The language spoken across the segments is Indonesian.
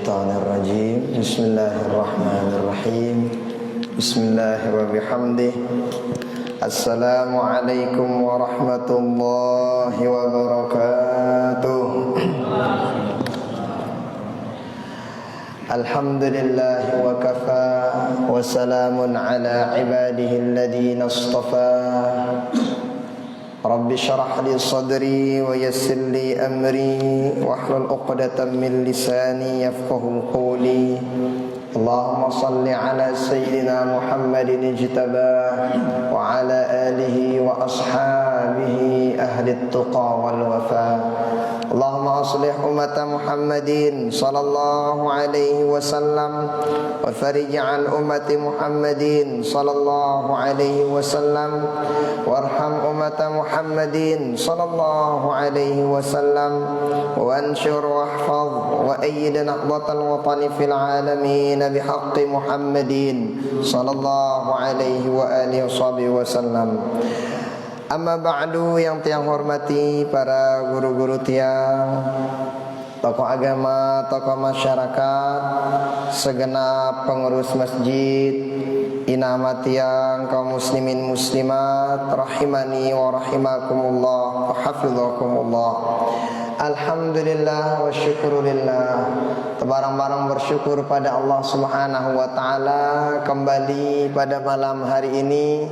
Minasyaitonirrajim. Bismillahirrahmanirrahim. Bismillahirrahmanirrahim. Assalamualaikum warahmatullahi wabarakatuh. Alhamdulillah wa kafa wa salamun ala ibadihi alladhina istafa. Rabbi syrah li sadri wa yassir li amri wahlul 'uqdatam min lisani yafqahu qawli. Allahumma salli ala sayyidina Muhammadin ijtaba wa ala alihi wa ashabihi ahli at-tuqa wal wafa. Allahumma aslih ummata Muhammadin sallallahu alaihi wasallam wa farij an ummati Muhammadin sallallahu alaihi wasallam warham ummata Muhammadin sallallahu alaihi wasallam wa anshur wahfaz wa ayyid nahdatal watani fil alamin bihaqqi Muhammadin sallallahu alaihi wa alihi wasallam. Amma ba'du, yang tiang hormati para guru-guru tiang, tokoh agama, tokoh masyarakat, segenap pengurus masjid, inama tiang kaum muslimin muslimat, rahimani wa rahimakumullah, wa hafizakumullah. Alhamdulillah wa syukurillah. Barang-barang bersyukur pada Allah Subhanahu wa taala, kembali pada malam hari ini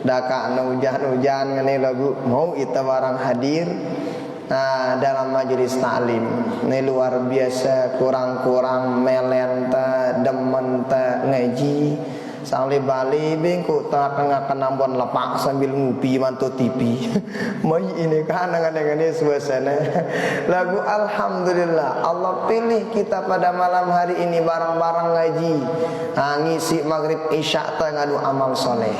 daka hujan-hujan ngene lagu mau kita barang hadir dalam majelis taklim. Ini luar biasa, kurang-kurang melen ta demen ta ngaji sangli bali bengku tengah kenambon lepak sambil ngupi mantu TV. Mai ini kan dengan ini suasana lagu alhamdulillah Allah pilih kita pada malam hari ini bareng-bareng ngaji, ngisi maghrib isya ta ngadu amal soleh.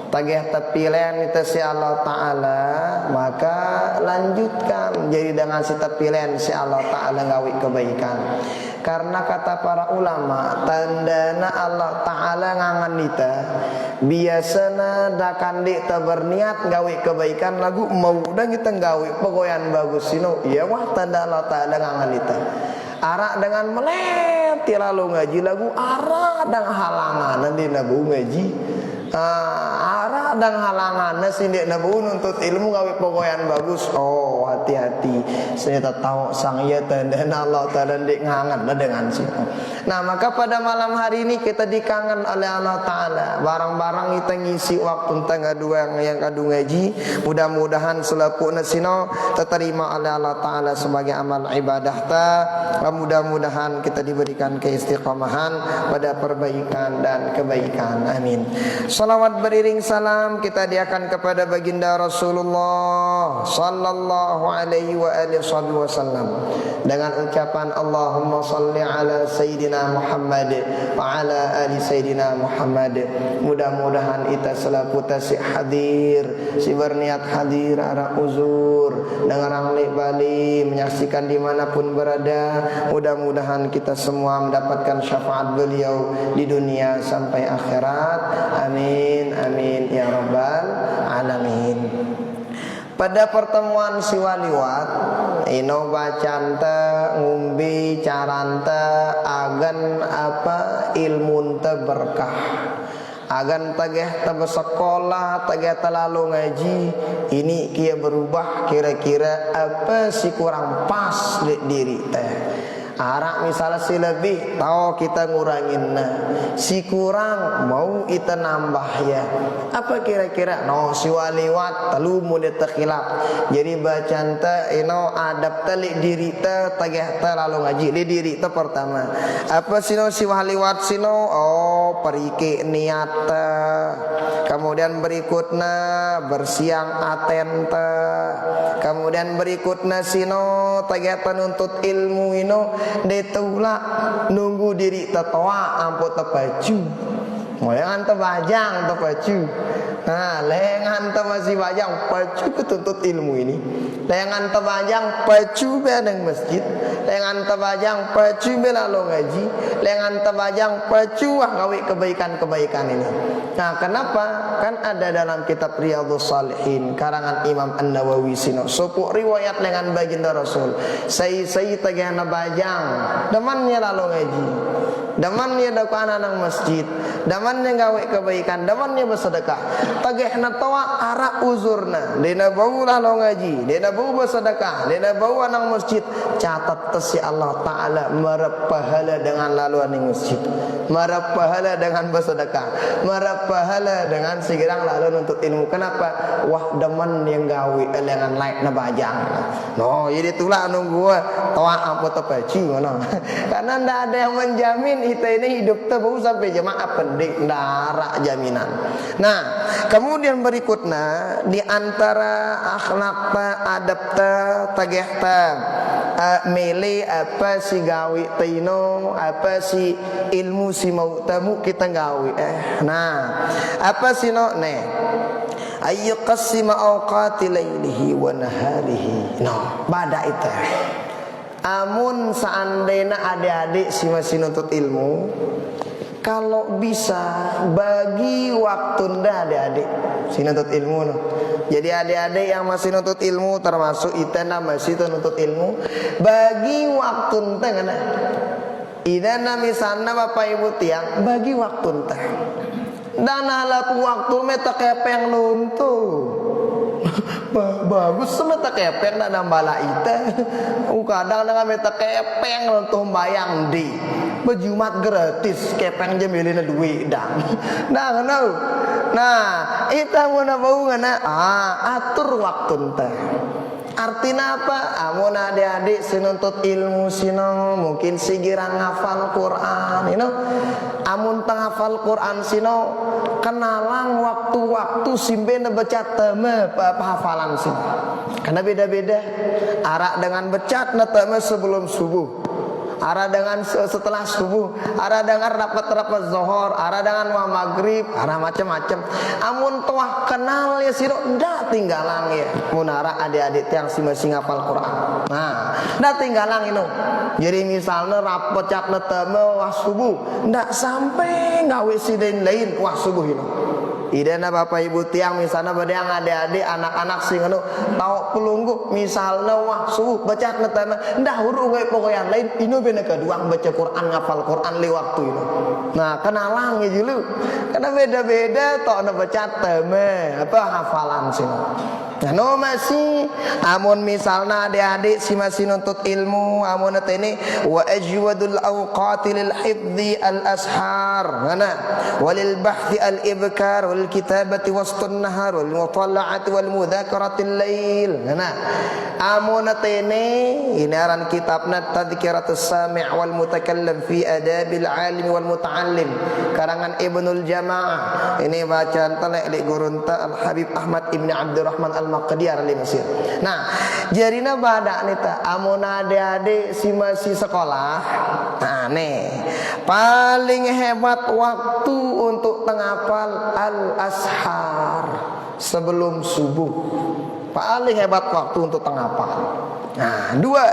Tagih tepilen itu si Allah Ta'ala, maka lanjutkan jadi dengan si tepilen si Allah Ta'ala ngawi kebaikan. Karena kata para ulama, tandana Allah Ta'ala ngangan kita biasana dakan kita berniat ngawi kebaikan lagu mau dan kita ngawi pegoyan bagus sino. Ya wah tanda Allah Ta'ala ngangan kita. Arak dengan meleti lalu ngaji lagu arak dan halangan nanti nabu ngaji. Arah dan halangan sindik nabu nuntut ilmu gawe pokoyan bagus. Oh hati-hati, saya tak tahu sang iya dan Allah Ta'ala dik ngangan dengan sini. Nah maka pada malam hari ini kita dikangen oleh Allah Ta'ala. Barang-barang kita ngisi waktu tengah dua yang kadu ngaji. Mudah-mudahan selaku nasino terterima oleh Allah Ta'ala sebagai amal ibadah ta. Mudah-mudahan kita diberikan keistiqomahan pada perbaikan dan kebaikan. Amin. Salawat beriring salam kita diakan kepada baginda Rasulullah sallallahu alaihi wa alihi wasallam dengan ucapan Allahumma salli ala sayyidina Muhammad wa ala ali sayyidina Muhammad. Mudah-mudahan kita selaku tasik hadir, si berniat hadir arah uzur dengan ranglik bali menyaksikan dimanapun berada. Mudah-mudahan kita semua mendapatkan syafaat beliau di dunia sampai akhirat. Amin, amin ya rabbal alamin. Pada pertemuan siwaliwat ino bacanta ngumbi caranta agan apa ilmu te berkah. Agan tageh ta sekolah, tageh terlalu ngaji, ini kia berubah kira-kira apa sih kurang pas diri teh. Arak misalnya si lebih tahu kita ngurangin, si kurang mau kita nambah ya. Apa kira-kira? No si waliwat telu mudah terkhilaf. Jadi bacaan te ino adab telik diri te tagih te lalu ngaji di diri te pertama. Apa sino si waliwat sino? Oh perike niat te. Kemudian berikutnya bersiang aten te. Kemudian berikutnya sino tagih te nuntut ilmu ino detula nunggu diri tetoa ampun tepaju. Lengan terbajang atau pacu. Nah, lengan masih bajang pacu ketuntut ilmu ini. Lengan terbajang pacu beadang masjid. Lengan terbajang pacu lalu ngaji. Lengan terbajang pacu gawe kebaikan-kebaikan ini. Nah, kenapa? Kan ada dalam kitab Riyadhus Shalihin karangan Imam An-Nawawi sino. Suku riwayat lengan baginda Rasul. Sai tagana bajang. Demannya lalu ngaji. Damannya dakwaan nang masjid, damannya gawe kebaikan, damannya bersedekah. Tagehna tawa ara uzurna, dina bau lalu ngaji, dina bau bersedekah, dina bau nang masjid. Catat si Allah Taala marap pahala dengan laluan ning masjid, marap pahala dengan bersedekah, marap pahala dengan segera lalu nuntut ilmu. Kenapa? Wah daman yang gawe dengan laik na bajang. No, jadi itulah nunggu tawa apa tepaci mana? Karena ndak ada yang menjamin kita ini hidup terus sampai jemaah pendik darah jaminan. Nah, kemudian berikutnya di antara akhlak ta, adab ta, tageh ta, mele apa si gawi tino, apa si ilmu si mau tamu kita gawi. Nah, apa si no ne? Ayu qasima awqati lailihi wa naharihi. No, bada itu. Amun seandainya adik-adik si masih nuntut ilmu, kalau bisa bagi waktu nda adik-adik si nuntut ilmu no. Jadi adik-adik yang masih nuntut ilmu termasuk itena masih nuntut ilmu, bagi waktu nda kan. Idana misalnya Bapak Ibu tiang bagi waktu nda. Dan halapu waktu meta kepeng nuntuh. Bagus semeta kepeng nak nambala ite. Kadang dengan meta kepeng untuk bayang di berjumat gratis kepeng jemilina duit dang. Nah, itu mau nabau ngana atur waktu teh. Artinya apa? Amun adik-adik sinuntut ilmu sino mungkin sigirang ngafal Quran, amun tenghafal Quran sino kenalang waktu-waktu simbena baca teme hafalan sino. Karena beda-beda. Arak dengan baca teme sebelum subuh. Ara dengan setelah subuh, ara dengan rapat-rapat zuhur, ara dengan maghrib, ara macam-macam. Amun tuah kenal ya siro dah tinggalang ya. Munara adik-adik yang masih ngapal Quran. Nah, dah tinggalang ini. Jadi misalnya rapat cat neteme wah subuh, ndak sampai gawe sidin lain wah subuh ini. Idana Bapak Ibu tiang misalnya pada yang adik-adik anak-anak sing anu tau pelungguh misalnya wah subuh baca netema ndah huru gawe pokokan lain ini bener kedua baca Quran ngapal Quran li waktu itu. Nah kenalang ya dulu karena beda-beda tok ana baca teme apa hafalan sing. Nah no masih amun misalnya adik-adik si masih nuntut ilmu amun ini wa ajwadul awqati lil hifdzi al ashar ngana walil bahthi al ibkar wal kitabati wastun nahar wal mutala'ati wal mudzakarati lail. Nah, amun ini aran kitabna Tadhkiratus Sami' wal Mutakallim fi Adabil Alim wal Muta'allim karangan Ibnul Jamaah. Ini bacaan telek li gurunta Al Habib Ahmad Ibn Abdurrahman Al Maqdiyar li Mesir. Nah, jarina badak nita amun adik-adik si masih sekolah. Nah, nih paling hebat waktu untuk tenghafal al-ashar sebelum subuh. Paling hebat waktu untuk tenghafal. Nah, dua.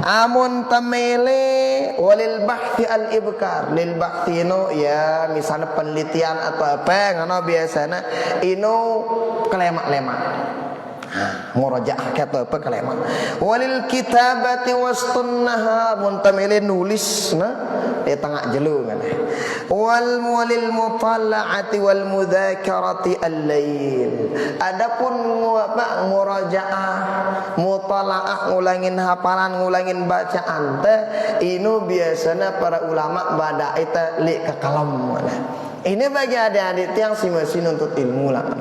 Amun tamele walil bahthi al-ibkar. Lil bahthi no ya misalnya penelitian atau apa ngono biasanya ino kelemak-lemak. Murajaah atau apa kelemak. Walil kitabati wastun nahar muntamile nulis nah di tengah jelu kan. Walil mutalla'ati wal mudzakarati al-lail. Adapun apa murajaah, mutalla'ah ngulangin hafalan, ngulangin bacaan teh inu biasanya para ulama bada eta li ka kalam. Ini bagi adik-adik yang si masih nuntut ilmu lah.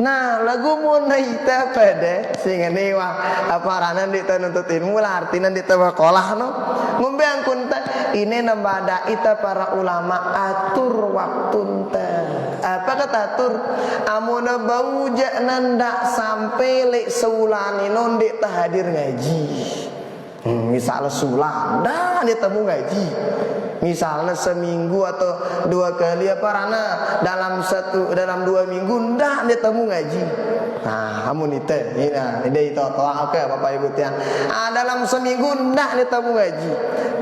Nah, lagu mun ita pada sehingga nih wah apa ranan kita nuntut ilmu lah artinya kita sekolah no. Ngombe angkun ini nambah ada ita para ulama atur waktu teh. Apa kata atur? Amuna bauja nanda sampai lek seulan inon dik hadir ngaji. Misalnya sulan dah dia temu ngaji. Misalnya seminggu atau 2 kali apa rana dalam 2 minggu ndak dia temu ngaji. Nah, kamu nite, ini itu oke Bapak Ibu tiang. Dalam seminggu ndak dia temu ngaji.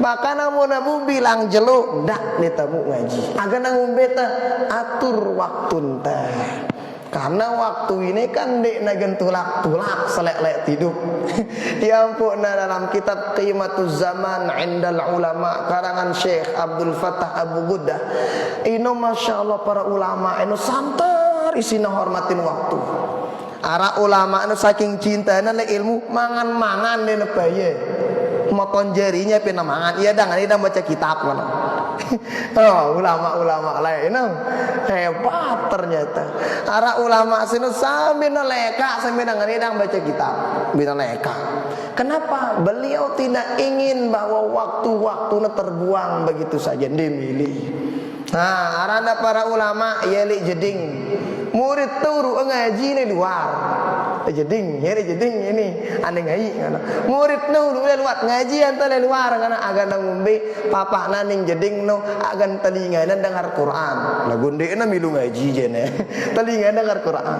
Bahkan namu bilang jelo ndak dia temu ngaji. Agar namu beta atur waktu teh. Karena waktu ini kan dek nagen tulak selek-lek tidur. Ya ampun, dalam kitab Qiyamatuz Zaman Indal Ulama karangan Syekh Abdul Fattah Abu Ghuddah. Ino Masya Allah para ulama ino santer isina hormatin waktu. Ara ulama ino saking cintanya le ilmu mangan-mangan dene baye. Moton jarinya pina mangan. Iya dang baca kitab kan. Oh, ulama-ulama lain hebat ternyata. Ara ulama sini sambil neleka sambil dengerin baca kitab, bila neleka. Kenapa? Beliau tidak ingin bahwa waktu-waktunya terbuang begitu saja dimilih. Nah, arana para ulama yeli jeding murid turu ngaji ni luar. Jeding ini ane ngai kana. Murid nu udah luar ngaji antara luar kana agan ngumbe papa naning jeding nu agan telinga dengar Quran. Lah gondeuna milu ngaji jene. Telinga dengar Quran.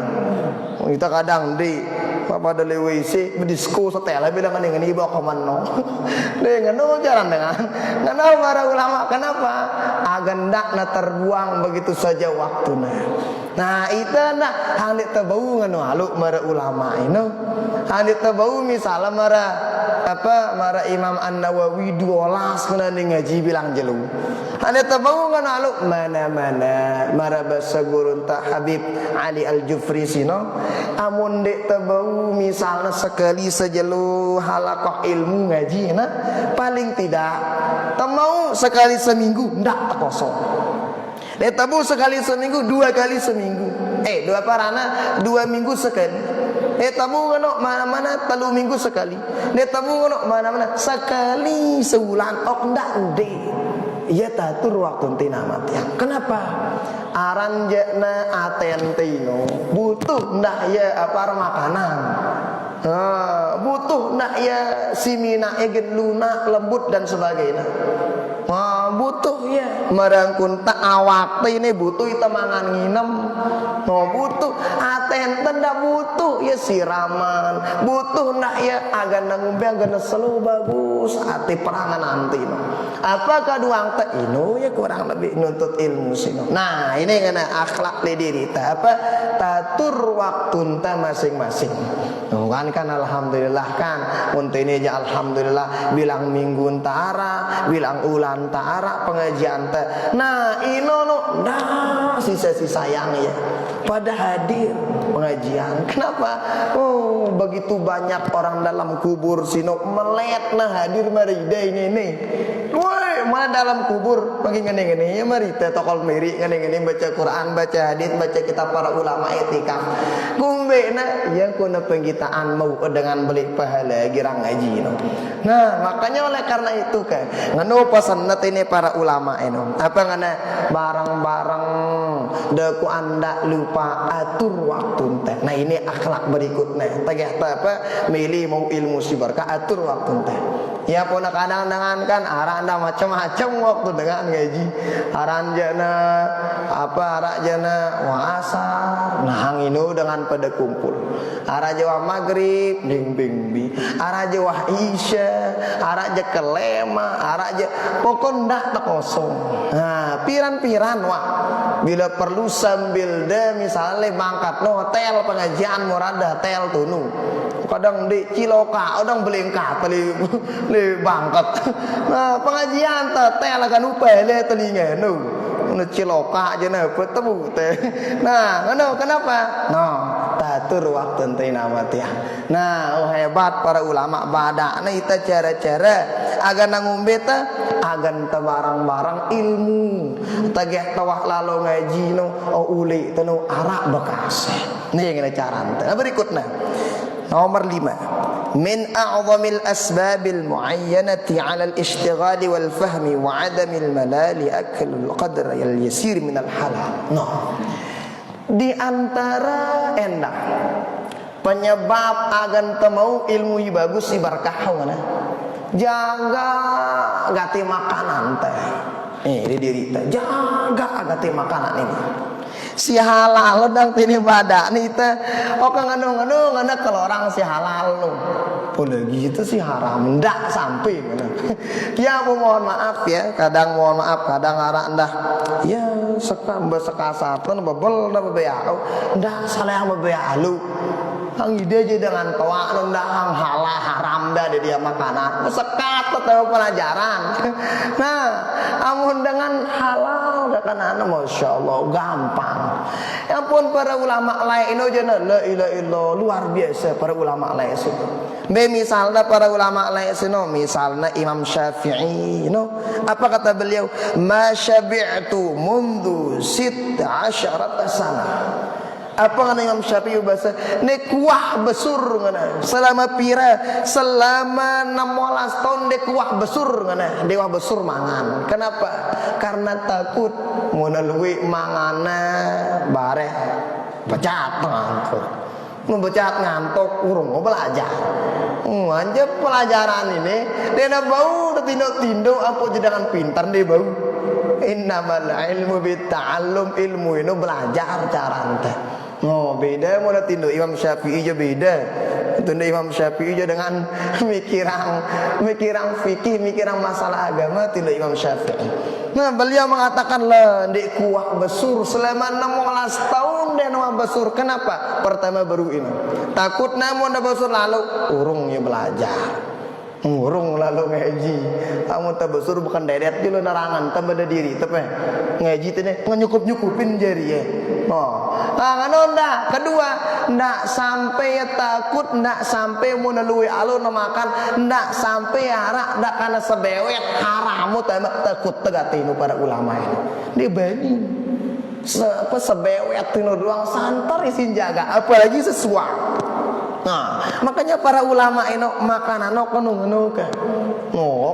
Kita kadang di papa ada WC berdisku setela bilang ngani bawa komanno. Dengan jalan dengan para ulama kenapa? Agan ndakna terbuang begitu saja waktunya. Nah itu nak handik terbau nganu haluk mara ulama ini. Handik terbau misalnya mara Imam An-Nawawi 12 kena ngaji bilang jelu. Handik terbau nganu haluk mana-mana mara bahasa guru tak Habib Ali Al-Jufri sino. Amun dek terbau misalnya sekali sejelu halaqah ilmu ngaji nah paling tidak temau sekali seminggu ndak kosong. Dia tabu sekali seminggu, 2 kali seminggu. 2 parana 2 minggu sekali. Dia tabu ngono mana-mana 3 minggu sekali. Dia tabu ngono mana-mana sekali sebulan. Ok ndak de. Ia tatur waktu tina matian. Kenapa? Aran jena atentino butuh ndak ya apa makanan. Butuh ndak ya simina egen lunak lembut dan sebagainya. Butuh ya merangkun tak awak ini butuh kita mangan nginem. Butuh aten ndak butuh ya siraman. Butuh ndak ya agan ngombe agan selalu bagus ati perangan nanti. Apakah duang tak ino ya kurang lebih nuntut ilmu sino. Nah ini kena akhlak di diri ta apa tatur waktu ta masing-masing. Kan alhamdulillah kan untuk ini aja alhamdulillah bilang minggu antara bilang ulan antara pengajian ta. Nah ino no nah sisa-sisa sayang ya pada hadir pengajian. Kenapa? Oh begitu banyak orang dalam kubur sino melet nah hadir mari ini. Woi, mana dalam kubur bagi ngene-ngene ya mari teh tokol miri ngene-ngene baca Quran, baca hadis, baca kitab para ulama etikaf. Kumbena yang kuna penggitaan mau dengan beli pahala girang ngaji no. Nah, makanya oleh karena itu kan ngano pesan ini para ulama eno. Apa ngana barang-barang deku anda lupa atur waktu teh. Nah, ini akhlak berikutnya. Tegeh apa milih mau ilmu si berkah atur waktu teh. Ya pun kadang dengan kan aranda macam-macam waktu dengan ngaji. Aranjana arak jana asar nah ngino dengan pada kumpul. Ara Jawa maghrib ding bing. Ara Jawa isya, ara je kelema, ara je pokok ndak kosong. Nah, piran-piran wah. Bila perlu sambil de misalnya mangkat no hotel pengajian murada hotel tunu. Kadang di Ciloka, kadang belengkah tali bangkat. Nah, pengajian hotel akan upah le telinga nu. Nu Ciloka aja na ketemu teh. Nah, kenapa? No, tatur waktu tina matiah. Nah, hebat para ulama badakna ita cara-cara agar ngombe teh agan teh barang-barang ilmu. Tageh tawah lalu ngaji no uli tenu arak bekas. Nih yang cara teh. Berikutnya. Nomor 5 min a'zamil asbabil muayyanati 'ala al-ishtighal wal fahmi wa 'adamil malali aklul qadr al yasir min al halal. No. Di antara endah penyebab agan temau ilmu bagus si berkah mana? Jaga gati makanan teh. Di diri kita jaga agate makanan ini. Si halal dang tini badak nih teh. Oke nganu kalau orang si halal lo. Apalagi itu si haram ndak sampai mana. Ya mohon maaf ya, kadang mohon maaf, kadang arah ndah. Ya sekasatan bebel ndak bebeau. Ndak salah yang bebeau. Hang ide aja dengan toa ndak hang halal haram dah dia makanan. Sekat atau pelajaran. Nah, amun dengan halal dah kan masya Allah gampang. Ya pun para ulama lain itu aja la ilaha illallah luar biasa para ulama lain itu. Misalnya para ulama lain itu, misalnya Imam Syafi'i, apa kata beliau? Ma syabi'tu mundu 16 sana. Apa kata Imam Syafi'i bahasa? Nek kuah besur ngana. Selama pira? Selama 16 tahun dek kuah besur ngana. Dewa besur mangan. Kenapa? Karena takut melalui mangana bare becat ngantuk. Membecat ngantuk urung belajar. Anja pelajaran ini dia bau tindo-tindo apa jedangan pintar dia bau. Innamal ilmu bitta'allum, ilmu itu belajar cara teh. Beda mau tindo Imam Syafi'i aja beda. Tindo Imam Syafi'i aja dengan mikirang fikih, mikirang masalah agama tindo Imam Syafi'i. Nah, beliau mengatakan lah di kuah besur selama 16 tahun dia nama besur. Kenapa? Pertama baru ini. Takut namun dah besur lalu urungnya belajar. Urung lalu ngaji. Kamu tak besar bukan deret dulu narangan tambah ada diri tapi ngaji teh nyukup-nyukupin jari ya. Ndak. Kedua, ndak sampai takut, ndak sampai mau nalui alun makan, ndak sampai harak, ndak karena sebewet haramu takut tegatinu para ulama ini. Dibanding sebewet tinu doang santar isin jaga apalagi sesuatu. Nah, makanya para ulama ini makanan kono-kono kan.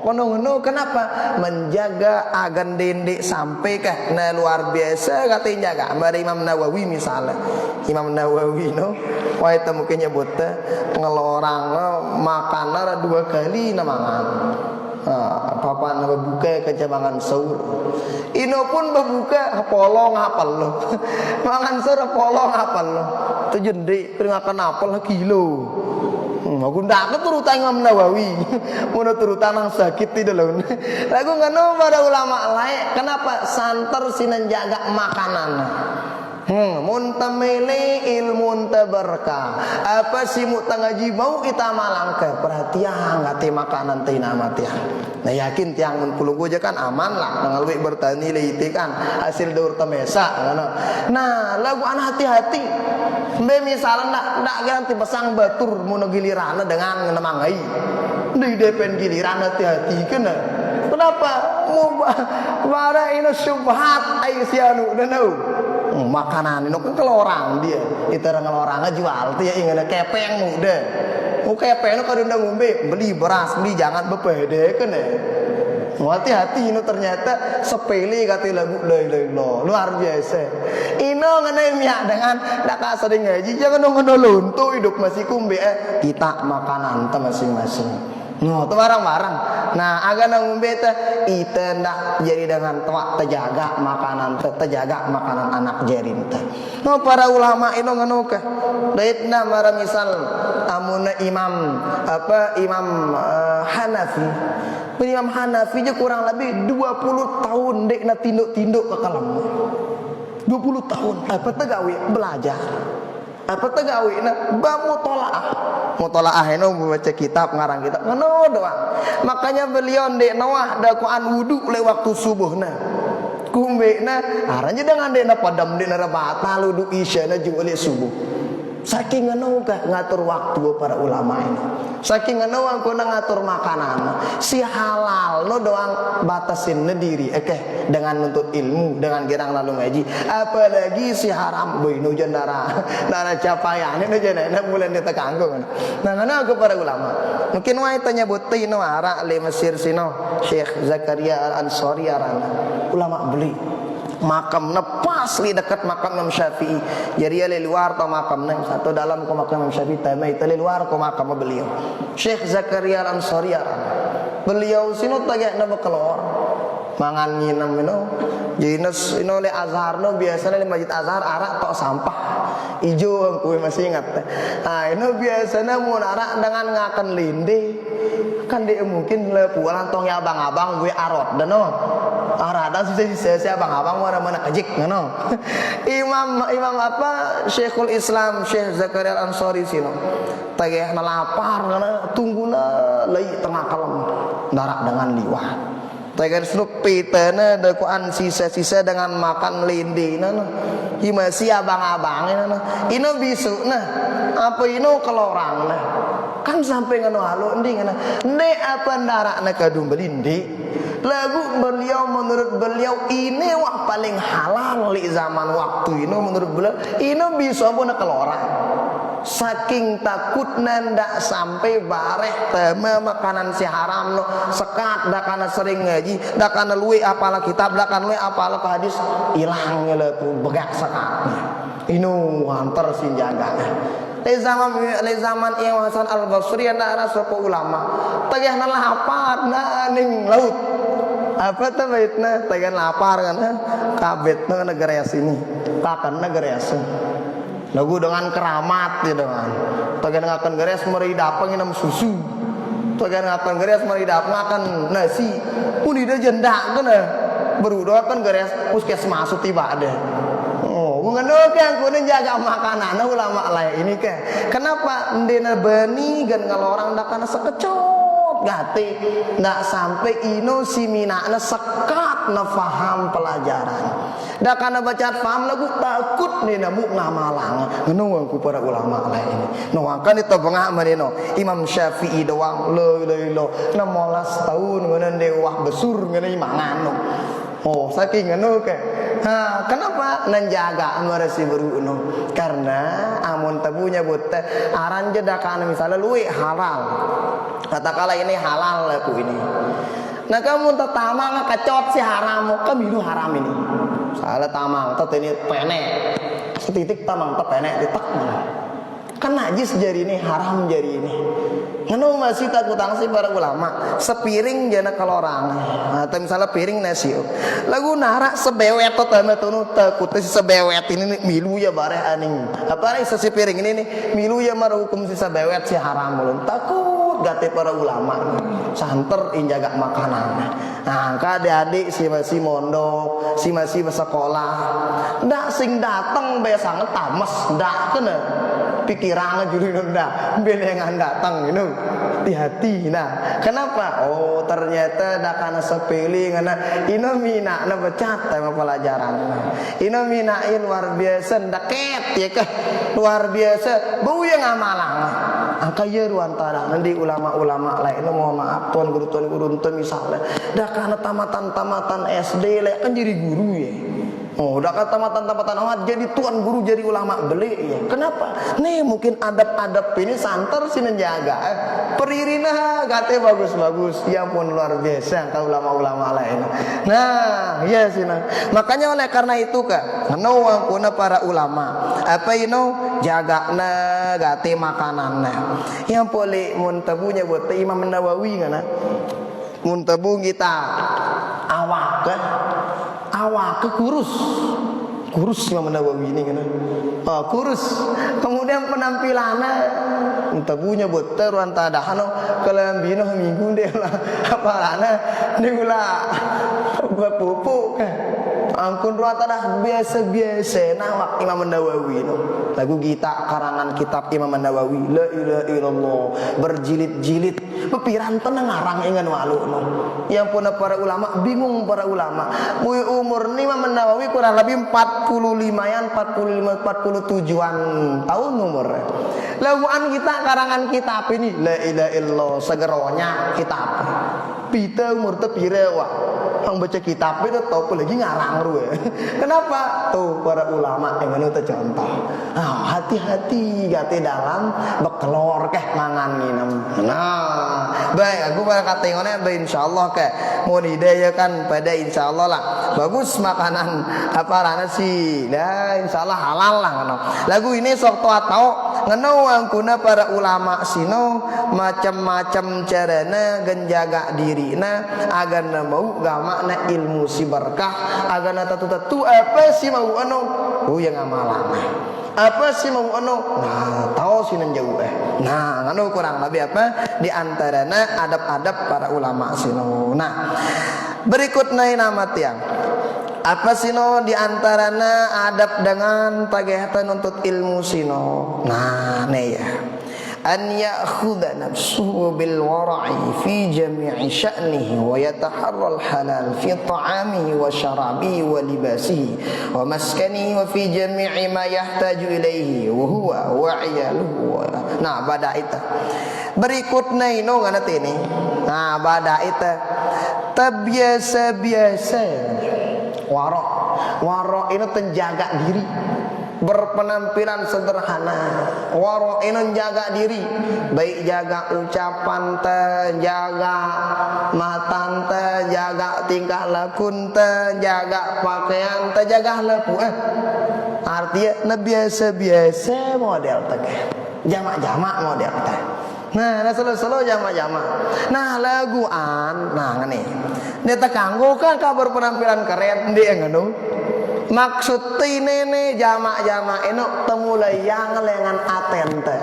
Kono-kono kenapa? Menjaga agan dendek sampai ke nah luar biasa katanya jaga. Mari Imam Nawawi misalnya. Imam Nawawi wah itu mungkin nyebut ngelorang makanan 2 kali namangan. Papan berbuka kecabangan sahur. Ino pun berbuka polong apal lo. Mangan sahur polong apal lo. Itu jendik peringakan apal kilo. Aku ndak keturutan Imam Nawawi. Mau turutan yang sakit tidak lo. Lagu ngono pada ulama lain. Kenapa santer sinan jaga makanan? Muntamele ilmu berkah. Apa sih ngaji mau kita malangke perhatian ngati makanan tina matian. Nah yakin tiang mun kulungku aja kan aman lah dengan lebih bertani leiti kan hasil daur temesa. Nah lagu anak hati-hati. Misalnya ndak ganti besang batur mun gilirana dengan nemangai. Di depan giliran hati-hati kena. Kenapa? Mara ini syubhat aisyanu danau. Makanan ini kan kelorang dia. Itu orang kelorangnya jual dia ingin kepeng muda. Kepeng kalau udah ngombe beli beras beli jangan bepede kan ya. Hati-hati ini ternyata sepele kata lagu luar biasa. Ino ngene miak dengan dak sering ngaji jangan ngono luntu hidup masih kumbe kita makanan ta masing-masing. Itu barang-barang. Nah, agak ngombe teh ite ndak jadi dengan tua terjaga makanan anak jerin teh. Para ulama itu ngono ka. Daitna mara misal amuna Imam Hanafi. Imam Hanafi je kurang lebih 20 tahun dek na tinduk-tinduk ke kalam. 20 tahun apa teh gawe belajar. Apa teh gawe na ba mutolaah eno membaca kitab ngarang kitab ngono doang. Makanya beliau ndek nawah dakwaan wudu le waktu subuhna. Kumbena aranya dengan dek na padam dek na batal wudu isyana juga le subuh. Saking ngono ngatur waktu para ulama ini. Saking ngono aku ngatur makanan. Si halal no doang batasin diri dengan nuntut ilmu, dengan girang lalu ngaji. Apalagi si haram boy nu jendara capaian nu jana bulan dia tekanggung. Nah ngono aku para ulama. Mungkin wae tanya buti no ara le Mesir sino Syekh Zakaria Al-Ansari arana. Ulama beli makamna pas li dekat makam Imam Syafi'i. Jadi le luar to makamna satu dalam ko makam Imam Syafi'i tamai tali luar ko makam beliau. Syekh Zakaria Al-Ansari beliau sino tagak na keluar. mangan nginem jenis le Azhar biasanya di Masjid Azhar arak tok sampah ijo aku masih ingat. Nah biasanya mun arak dengan ngaken linde kan dia mungkin le pulang tong ya abang-abang gue arot dan aradan sisa abang-abang mana kejik ngono. Imam apa Syekhul Islam Syekh Zakaria Al-Ansari sino tageh lapar ngana tungguna leuy tengah kalem darak dengan liwat tageh suruh pitana da kuan sisa-sisa dengan makan lindi nana masih abang-abang nana ino bisuna apa ino kelorang nah kan sampai ngono halu ending ngana ne apa darakna kadung belindi lagu beliau menurut beliau ini wah paling halal li zaman waktu ini menurut beliau ini bisa pun kelorang saking takut ndak sampai bareh tema makanan si haram sekat dak kana sering ngaji dak kana luwe apalah kitab dak kana luwe apalah hadis ilang le begak sekat inu hantar sin jaga le zaman Imam Hasan Al-Basri ana rasa ulama tagehna lapar ning laut apa tuh baitna tegan lapar kan kabetna negara sini takkan negara sini lagu dengan keramat ya dengan tegan ngakan geres meri dapeng inam susu tegan ngakan geres meri dapeng makan nasi pun ida jenda kan berudah kan geres puskesmas tiba ada mengenal kan kuning jaga makanan ulama lain ini kan kenapa ndena bani gan ngalorang dakana sekecot gati ndak sampai ino si minakna sekat na faham pelajaran dak kana baca paham lagu takut nih namu ngamalang ngono ku para ulama lain ini no kan itu bengak maneno Imam Syafi'i doang lo 16 tahun ngono dewah besur ngono mangan saking ngono ke kenapa nenjaga meresi beruno karena amun tabunya buta aran jedakan misalnya luwe halal katakanlah ini halal aku ini nah kamu tetama ngekecot si haram kemilu haram ini salah tamang ini penek setitik tamang penek ditek kan najis jari ini haram jari ini ngono masih takut sih para ulama sepiring jana kalorang atau misalnya piring nasi lagu narak sebewet atau tanda tunu takut si sebewet ini milu ya bareh aning apa nih si piring ini nih milu ya marah hukum si sebewet si haram belum takut gate para ulama santer injaga makanan nah adik-adik si masih mondok si masih bersekolah ndak sing dateng biasa ngetames ndak kena pikiran juri nunda belengan datang ini hati-hati nah kenapa ternyata dak kana sepele ngana ino mina na becat tema pelajaran ino minain luar biasa ndaket ya kah luar biasa bau yang ngamalang angka ya ruantara nanti ulama-ulama lain mohon maaf tuan guru misalnya dak kana tamatan SD lek kan jadi guru ya udah kata tamatan amat jadi tuan guru jadi ulama beli ya. Kenapa? Nih mungkin adab-adab ini santer sih menjaga. Peririna gate bagus-bagus. Ya pun luar biasa kalau ulama-ulama lain. Nah, iya sih nah. Makanya oleh karena itu kak, ngeno kuna para ulama. Apa ino jagana gate makananna. Yang boleh muntabunya buat Imam Nawawi ngana. Muntabu kita awak kan kurus Imam Nawawi ini kan kurus kemudian penampilannya entah punya buat teruan tadahano kelambino minggu dia lah apalana dia ulah pupuk angkun ruan tadah biasa nawak Imam Nawawi no. Lagu kita karangan kitab Imam Nawawi la ilaha illallah berjilid-jilid pepiran tenang ngarang ingan walu no. Yang pun para ulama bingung para ulama umur Imam Nawawi kurang lebih 45-an 47-an tahun umur laguan kita karangan kitab ini la ilaha illallah segeronya kitab pita umur tepire wah yang baca kitab itu tahu lagi ngarang ruwe. Kenapa? Tuh para ulama yang itu contoh. Hati-hati gati dalam bekelor keh mangan minum. Nah, baik aku bakal kata ngone insyaallah keh mau ide kan pada insyaallah lah. Bagus makanan apa rana sih. Dah insyaallah halal lah ngono. Lagu ini sok tau ngeno angkuna para ulama sino macam-macam carana genjaga dirina agar mau gamakna ilmu si berkah agar tatu-tatu apa sih mau anu yang amalan apa sih mau anu nah tahu sih jauh nah anu kurang lebih apa di antarana adab-adab para ulama sino. Nah berikutnya nama tiang apa sino diantarana adab dengan tagihan untuk ilmu sino. Nah nih ya an ya'khudha nafsuhu bil wara'i fi jami'i sya'nihi wa yataharral halal fi ta'amihi wa syarabihi wa libasihi wa maskanihi wa fi jami'i ma yahtaju ilaihi wa huwa wa iyaluhu. Nah pada itu berikutnya ino ngana ini. Nah pada itu terbiasa-biasa waro ini terjaga diri berpenampilan sederhana. Waro ini jaga diri baik jaga ucapan jaga matan jaga tingkah lakun jaga pakaian jaga lepu artinya biasa-biasa model jamak-jamak model nah selalu jamak-jamak. Nah laguan nah ngene dia tekanggo kan kabar penampilan keren dia ngono maksud nene jamak-jamak eno temulai yang lengan atente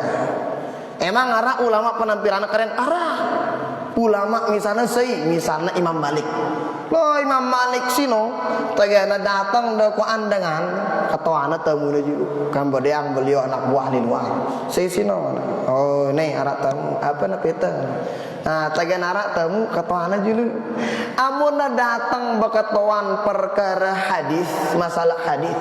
emang arah ulama penampilan keren arah ulama misalnya misalnya Imam Malik loh Imam Malik sino tagana datang da ku andangan katoana temu juga kan yang beliau anak buah di luar sino oh nih arah tamu apa na peta. Nah tagana arah tamu katoana juga amun datang bakatoan perkara hadis masalah hadis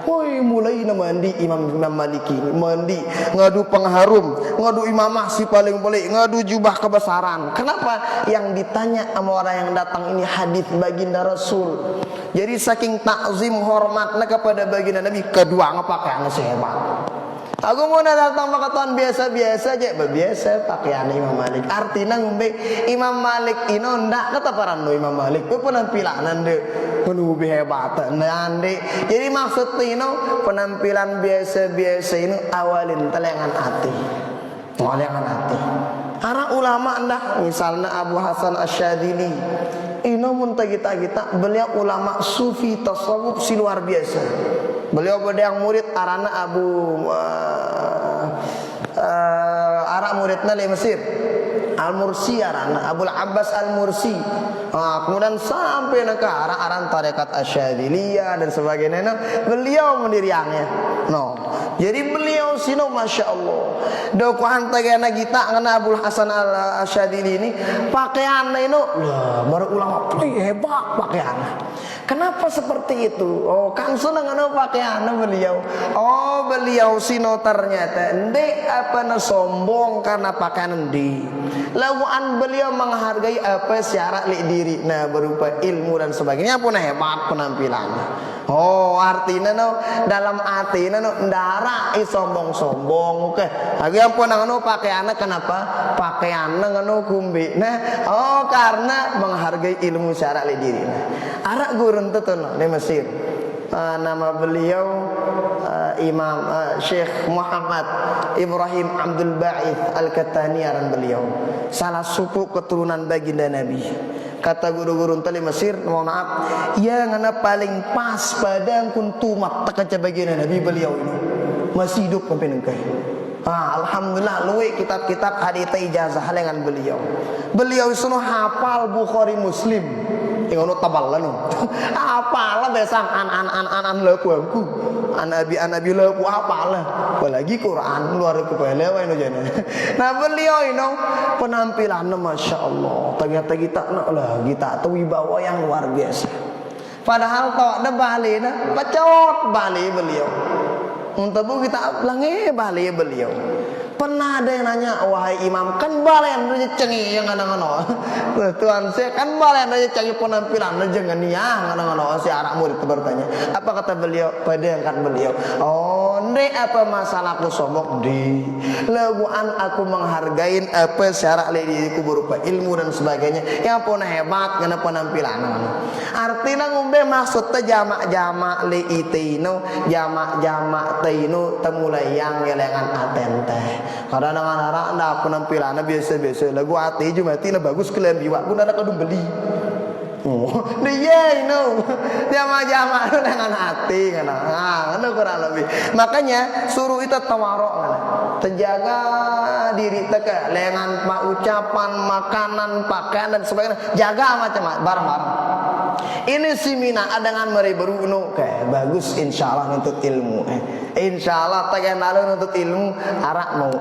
woi mulai mandi Imam Malik ini mandi ngadu pengharum ngadu imamah si paling boleh ngadu jubah kebesaran. Kenapa yang ditanya sama orang yang datang ini hadis baginda Rasul. Jadi saking takzim hormatnya kepada baginda Nabi kedua ngepakaiannya sehebat. Aku mau datang pakaian biasa-biasa aja, biasa pakaian Imam Malik. Artinya ngombe Imam Malik ino ndak kata parano Imam Malik. Ku penampilan ande penuh hebat ande. Jadi maksud ino penampilan biasa-biasa ini awalin telengan hati. Telengan hati. Para ulama ndak misalnya Abu Hasan Asyadzili ino muntah kita beliau ulama sufi tasawuf si luar biasa. Beliau pada yang murid arana arak muridnya di Mesir Al-Mursi arana Abul Abbas Al-Mursi. Kemudian sampai ke arah tarekat Asyadziliyah dan sebagainya. Beliau mendiriannya. Jadi beliau sino masya Allah. Doku antagana kita ngana Abul Hasan Al-Asyadzili ini pakaiannya itu baru ulama hebat pakaiannya. Kenapa seperti itu? Oh, kan senang ana pakaiannya beliau. Oh, beliau sino ternyata ndek apa sombong karena pakaian ndi. Lawan beliau menghargai apa syarat li diri nah berupa ilmu dan sebagainya pun hebat penampilannya. Oh, artinya dalam artinya ndara sombong-sombong oke. Lagi ampun ngono pakaiannya kenapa? Pakaiannya ngono kumbi. Nah, oh karena menghargai ilmu syarat li diri. Arak gurun tetun di Mesir. Nama beliau Imam Syekh Muhammad Ibrahim Abdul Ba'ith Al-Kattani aran beliau. Salah suku keturunan baginda Nabi. Kata guru-guru tali Mesir, mohon maaf, yang ngana paling pas pada kuntumat takaca baginda Nabi beliau ini. Masih hidup sampai nengkai. Alhamdulillah luwe kitab-kitab hadits ijazah dengan beliau. Beliau itu hafal Bukhari Muslim. Ngono tabal lah apalah besang an lepuanku anabi lepu apalah apalagi Quran luar kepala wae jana. Nah beliau ini penampilannya masya Allah ternyata kita lah kita tuh wibawa yang luar biasa. Padahal tok ada Bali na bacot Bali beliau untuk kita lange Bali beliau Pernah ada yang nanya, wahai imam, kan balen aja cengi yang ngono. Tuan saya kan balen aja cengi penampilan aja ngeniah ngono. Si anak murid bertanya. Apa kata beliau? Pada angkat beliau. Oh, ndek apa masalahku somok di leguan aku menghargain apa syarat diriku berupa ilmu dan sebagainya. Yang pun hebat ngana penampilan ngono. Artinya ngombe maksudnya jamak-jamak li itino, jamak-jamak taino temulai yang ngelengan atente. Karena anak-anak ndak penampilannya biasa-biasa. Lagu hati cuma tina bagus kalian biwak pun ada kadung beli. Oh, dia jama-jama dengan hati kan. Nah, kurang lebih. Makanya suruh itu tawarok kan. Terjaga diri teka lengan ucapan, makanan, pakaian dan sebagainya. Jaga macam-macam barang-barang. Ini simina dengan meri beruno kayak bagus insyaallah nuntut ilmu. Insyaallah tagan lalu nuntut ilmu arak mau.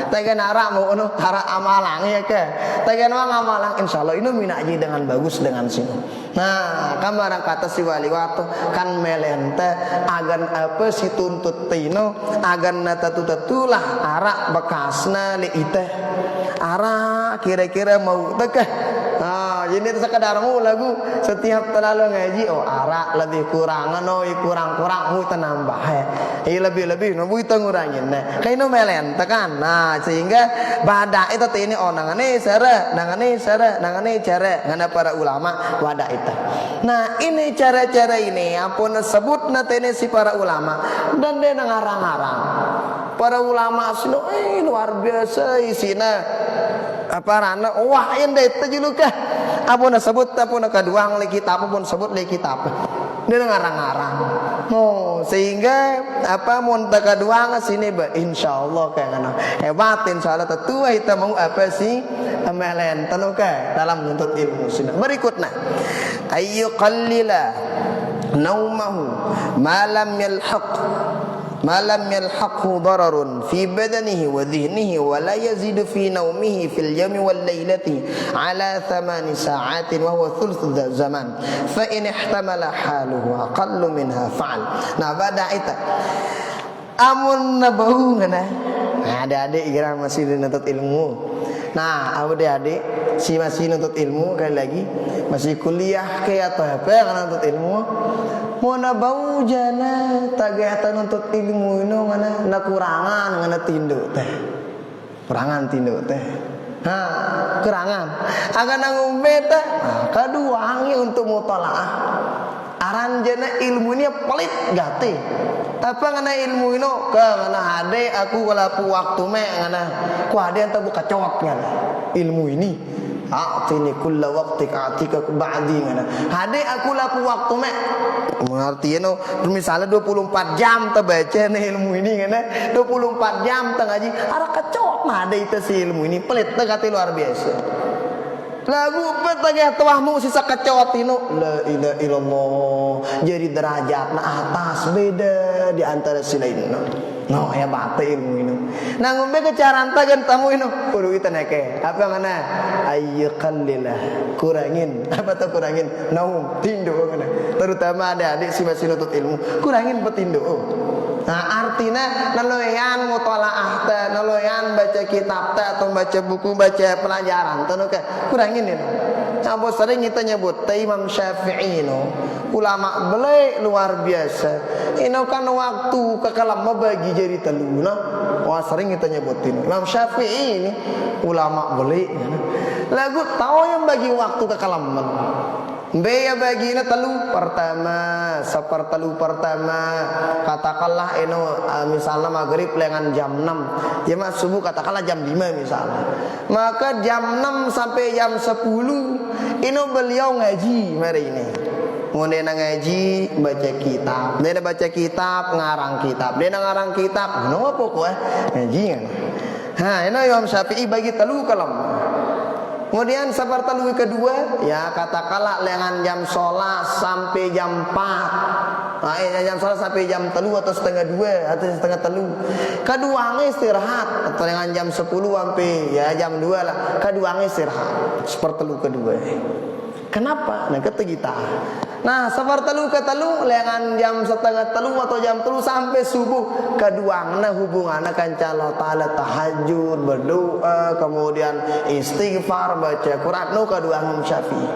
Tagan arak mau nu arak amalang ya ke. Tagan amalang insyaallah ini mina aja dengan bagus dengan sini. Nah, kamar kata si wali waktu kan melente agan apa si tuntut tino agan tatu-tatulah arak bekasna li iteh. Arak kira-kira mau tekeh. Nah, jadi sekedarmu lagu setiap terlalu ngaji arak lebih kurangan kurang-kurang mu tenambah lebih no mu ngurangin nah kayak no melen tekan nah sehingga badak itu ini nangane cara ngana para ulama wadah itu. Nah, ini cara-cara ini ampun sebut ini si para ulama dan dia ngarang-ngarang. Para ulama sino luar biasa isina apa rana wah indah itu juga apa sebut apa kaduang li kitab pun sebut li kitab dia ngarang-ngarang sehingga apa mun kaduang sini insyaallah kayak ngono hebat insyaallah tetua kita mau apa sih amelen tanuka dalam menuntut ilmu sini berikutnya ayu qallila naumahu ma lam yalhaqhu dararun fi badanihi wa dhihnihi wa la yazidu fi naumihi fil yawmi wal lailati ala 8 sa'atin wa huwa thuluth zaman fa in ihtamala haluhu aqallu minha fa'al. Nah, pada itu amun nabau ngana adik-adik kira masih nuntut ilmu. Nah, adik-adik si masih nuntut ilmu kali lagi masih kuliah kayak atau apa yang nuntut ilmu mau nabau jana tagata nuntut ilmu ino mana na kurangan ngana tinduk teh kurangan tinduk teh kurangan agan ngombe teh kaduangi untuk mutalaah aran jana ilmu ini pelit gate apa ngana ilmu ino ke ngana hade aku walapu waktu me ngana ku hade anta buka cowok ngana ilmu ini a'tini kulla waqtika atika ba'di ngana hade aku lapu waktu me mengerti no misalnya 24 jam terbaca nih ilmu ini ngana 24 jam tengah ngaji arah kacot nah ada itu si ilmu ini pelit tegati luar biasa lagu petagih tuahmu sisa kacot ino la ilaha illallah jadi derajat na atas beda di antara si lain no hebat ilmu ini nah ngombe kecaran tagan tamu ini kudu kita neke apa ngana ayu qallila kurangin apa tuh kurangin naum tindo ngana terutama adik-adik si masih nuntut ilmu kurangin petindo nah artinya naloyan mutalaah teh naloyan baca kitab teh atau baca buku baca pelajaran teh kurangin ini sampai sering kita nyebut Imam Syafi'i ulama belai luar biasa ini kan waktu kekalam bagi jadi telu wah sering kita nyebutin Imam Syafi'i ini ulama belai lagu tahu yang bagi waktu kekalam Beya baginya telu pertama sepertelu pertama katakanlah misalnya maghrib lengan jam 6 ya mas subuh katakanlah jam 5 misalnya maka jam 6 sampai jam 10 beliau ngaji hari ini kemudian ngaji baca kitab dia baca kitab ngarang kitab kenapa kok ngaji kan ini Imam Syafi'i bagi telu kalam. Kemudian seperti lu kedua ya katakanlah lengan jam sholat sampai jam 4 nah, jam sholat sampai jam 3 atau setengah 2 atau setengah 3 keduanya istirahat atau dengan jam 10 sampai ya jam 2 lah keduanya istirahat seperti lu kedua Kenapa? Nah kata kita. Nah safar telu ke telu lengan jam setengah telu atau jam telu sampai subuh keduangna hubunganna kanca Allah Ta'ala tahajud, berdoa, kemudian istighfar, baca Quran nu kedua Imam Syafi'i.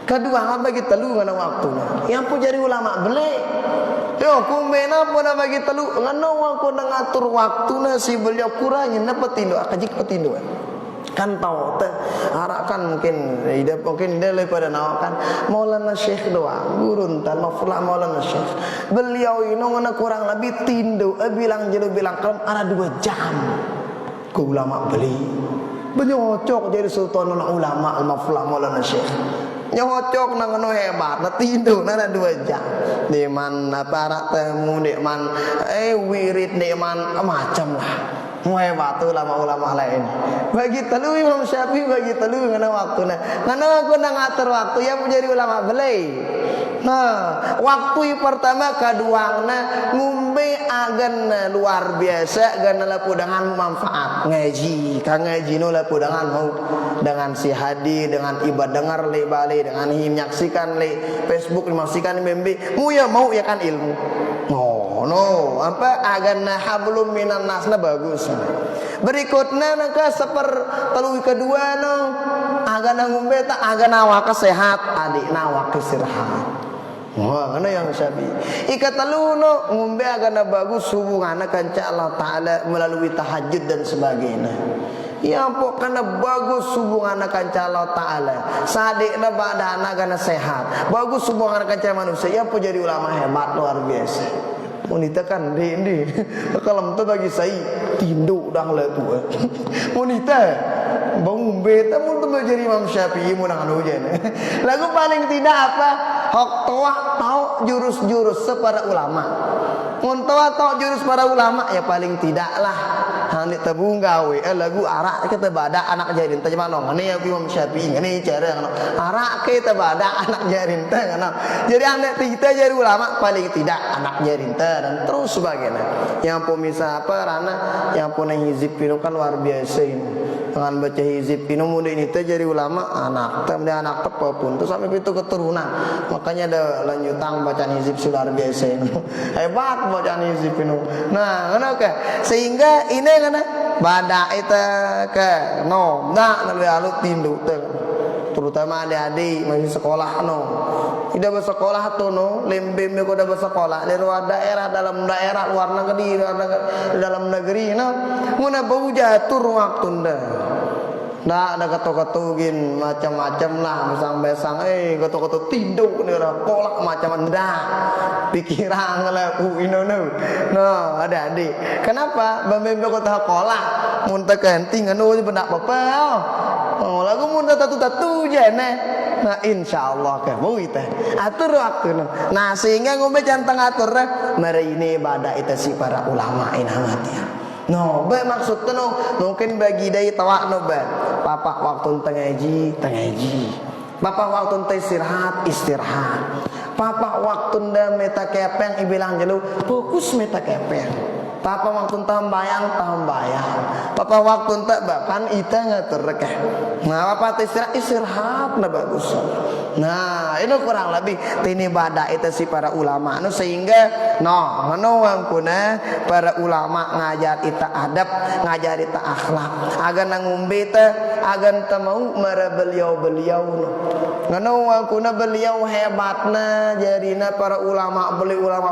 Kedua bagi telu ngana waktuna. Yang pun jadi ulama belek. Yo kumbena pun bagi telu ngana waktu ngatur waktuna si beliau kurangin na petindo akajik petindo. Kan tahu teh harakan mungkin dia daripada nawakan Maulana Syekh doa gurun tan mafula Maulana Syekh beliau ini ngana kurang lebih tindo bilang kalau ada 2 jam ke ulama beli benyocok jadi sultanul ulama al-mafula Maulana Syekh nyocok nang ngono hebat na tindo na 2 jam di mana para temu di man wirid di man macam lah hebat ulama-ulama lain. Bagi telu Imam Syafi'i bagi telu ngana waktuna. Ngana aku ngatur waktu yang menjadi ulama belai. Nah, waktu pertama kaduangna ngumbe agan luar biasa gan lapudangan manfaat ngaji. Ka ngaji nu lapudangan mau dengan si hadi dengan ibadah dengar le balik dengan menyaksikan le Facebook menyaksikan membe mu ya mau ya kan ilmu. No, apa agana hablum minan nasna bagus. Berikutnya nangka telu kedua no agana ngumbe tak agana awak sehat adik nawak istirahat. Wah, mana yang Syafi'i. Ikat telu no ngumbe agana bagus hubunganna kanca Allah Ta'ala melalui tahajud dan sebagainya. Ya pokoknya bagus hubungan kanca Allah Ta'ala. Sadikna badana agana sehat. Bagus hubungan kanca manusia. Ya pun jadi ulama hebat luar biasa. Wanita kan di kalau tu bagi saya tinduk dah lah tu. Wanita bangun beta mun tu jadi Imam Syafi'i mun nang hujan. Lagu paling tidak apa? Hak toah tahu jurus-jurus para ulama. Mun toah tahu jurus para ulama ya paling tidaklah hani tabung gawe lagu arak kita bada anak jarin teh mana ngene ya Imam Syafi'i ngene cara ngono. Arak kita bada anak jarin teh ngono. Jadi anak kita jadi ulama paling tidak anak jarin teh dan terus sebagainya. Yang pemisah apa rana yang punya hizib pinu kan luar biasa ini. Dengan baca hizib pinu muda ini teh jadi ulama anak teh anak tepa pun terus sampai itu keturunan. Makanya ada lanjutan bacaan hizib luar biasa ini. Hebat bacaan hizib pinu. Nah, ngono ke sehingga ini kana bada eta ke no na lebih alut tindu teh. Terutama adik-adik masih sekolah no. Tidak bersekolah tuh no, lembem ko udah bersekolah dari luar daerah dalam daerah luar negeri dalam negeri no. Muna bau jatuh waktu nda. Ndak ada ketok-ketugin macam-macam lah besang-besang ketok-ketok tinduk ni kolak macam ndak. Pikiran lah inono. No, ada adik. Kenapa? Bambem ko tah kolak mun teh kenting anu benak bapa. Oh, lagu mun tatu-tatu je nah. Nah insyaallah ke mau itu atur waktu nah sehingga ngombe jantan atur mari ini ibadah itu si para ulama ini amatnya no be maksud no mungkin bagi dai tawa no be papa waktu tengaji papa waktu istirahat papa waktu nda meta kepeng ibilang jelu fokus meta kepeng papa waktu tambayang papa waktu tak bahkan ita ngatur rekeh nah papa istirahat na bagus nah ini kurang lebih tini badak itu si para ulama no sehingga no kuna para ulama ngajar ita adab ngajar ita akhlak agar nangumbe ta agar ta mau mara beliau no kuna beliau hebatna jarina para ulama